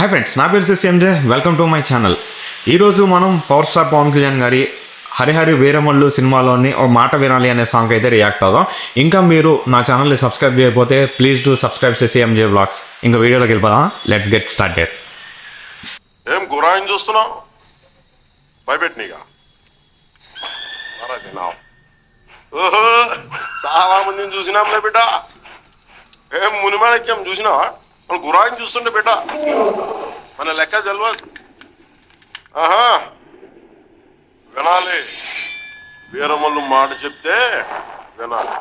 Hi friends, నా పేరు CMJ. Welcome to my channel. ఈరోజు మనం పవర్ స్టార్ పవన్ కళ్యాణ్ గారి హరిహరి వీరమల్లు సినిమాలోని ఓ మాట వినాలి అనే సాంగ్ అయితే రియాక్ట్ అవుదాం. ఇంకా మీరు నా ఛానల్ని సబ్స్క్రైబ్ చేయకపోతే please do subscribe CMJ vlogs. ఇంకా వీడియోలోకి వెళ్ళిపోదాం. Let's get started. ఏం గురాయిని చూస్తున్నావు? భయపెట్టినీగా ఓహో, చాలా మందిని చూసినాంలే బిడ్డ. ఏం మునిమాణిక్యం చూసినావా? మన గురాయిని చూస్తుంటే బిడ్డ మన లెక్క తెలియదు. ఆహా, వినాలి. వీరమల్లు మాట చెప్తే వినాలి.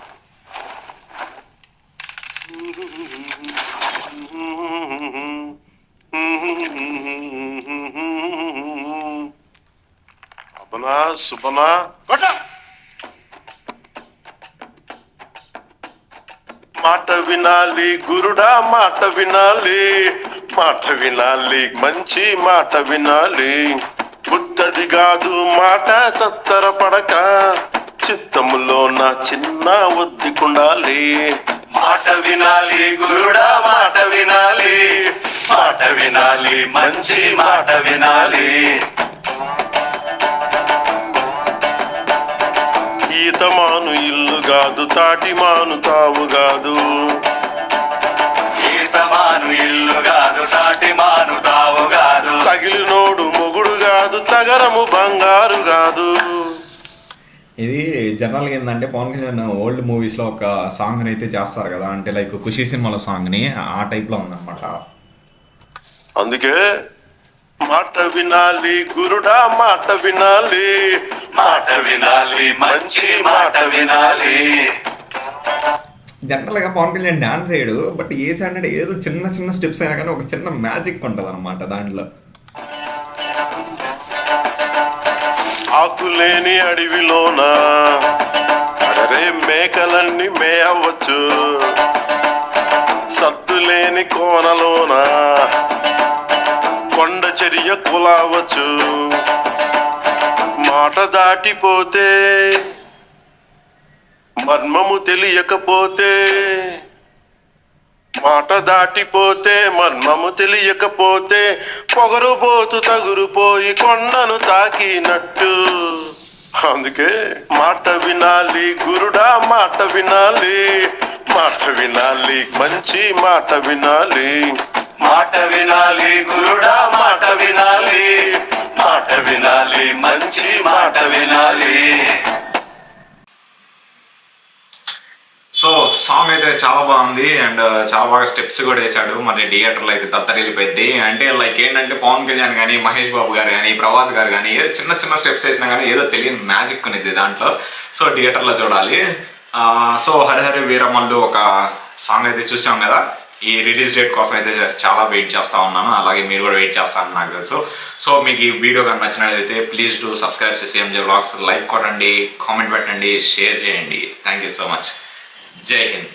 అపనా సుపనా కొట్ట. మాట వినాలి గురుడా, మాట వినాలి, మాట వినాలి, మంచి మాట వినాలి. బుద్ధది కాదు మాట తత్తర పడక, చిత్తములో నా చిన్న ఒద్దికుండాలి. మాట వినాలి గురుడా, మాట వినాలి, మాట వినాలి, మంచి మాట వినాలి. ఈతమాను ఇల్లు కాదు, తాటి మాను తావు కాదు. ఈతమాను ఇల్లు కాదు, తాటి మాను తావు కాదు. తగిలినోడు మొగుడు కాదు, తగరము బంగారు కాదు. ఇది జనరల్గా ఏంటంటే పవన్ కళ్యాణ్ ఓల్డ్ మూవీస్లో ఒక సాంగ్ని అయితే చేస్తారు కదా, అంటే లైక్ ఖుషీ సినిమాలో సాంగ్ని ఆ టైప్లో ఉందన్నమాట. అందుకే మాట వినాలి గురుడా, మాట వినాలి, మాట వినాలి, మంచి మాట వినాలి. జనరల్గా పవన్ కళ్యాణ్ డాన్స్ వేయడు, బట్ ఏ సైడ్ అంటే ఏదో చిన్న చిన్న స్టెప్స్ అయినా కానీ ఒక చిన్న మ్యాజిక్ ఉంటుంది అనమాట దాంట్లో. ఆకులేని అడవిలోన అరే మేకలన్నీ మేయవచ్చు, సద్దులేని కోనలోన కొండ చర్య కులావచ్చు. మాట దాటిపోతే మర్మము తెలియకపోతే, మాట దాటిపోతే మర్మము తెలియకపోతే, పొగరుబోతు తగురుపోయి కొండను తాకినట్టు. అందుకే మాట వినాలి గురుడా, మాట వినాలి, మాట వినాలి, మంచి మాట వినాలి. మాట వినాలి గురుడా, మాట వినాలి, మాట వినాలి, మంచి మాట వినాలి. సో సాంగ్ అయితే చాలా బాగుంది అండ్ చాలా బాగా స్టెప్స్ కూడా వేసాడు. మరి థియేటర్లో అయితే తత్తరిల్లిపోయింది. అంటే లైక్ ఏంటంటే పవన్ కళ్యాణ్ కానీ, మహేష్ బాబు గారు కానీ, ప్రభాస్ గారు కానీ ఏదో చిన్న చిన్న స్టెప్స్ వేసినా కానీ ఏదో తెలియని మ్యాజిక్ అనేది దాంట్లో. సో థియేటర్లో చూడాలి. సో హరిహరి వీరమల్లు ఒక సాంగ్ అయితే చూసాం కదా. ఈ రిలీజ్ డేట్ కోసం అయితే చాలా వెయిట్ చేస్తూ ఉన్నాను. అలాగే మీరు కూడా వెయిట్ చేస్తారని నాకు తెలుసు. సో మీకు ఈ వీడియో కానీ నచ్చినట్లయితే please do subscribe CMJ vlogs. Like కొట్టండి, కామెంట్ పెట్టండి, షేర్ చేయండి. Thank you so much. జై హింద్.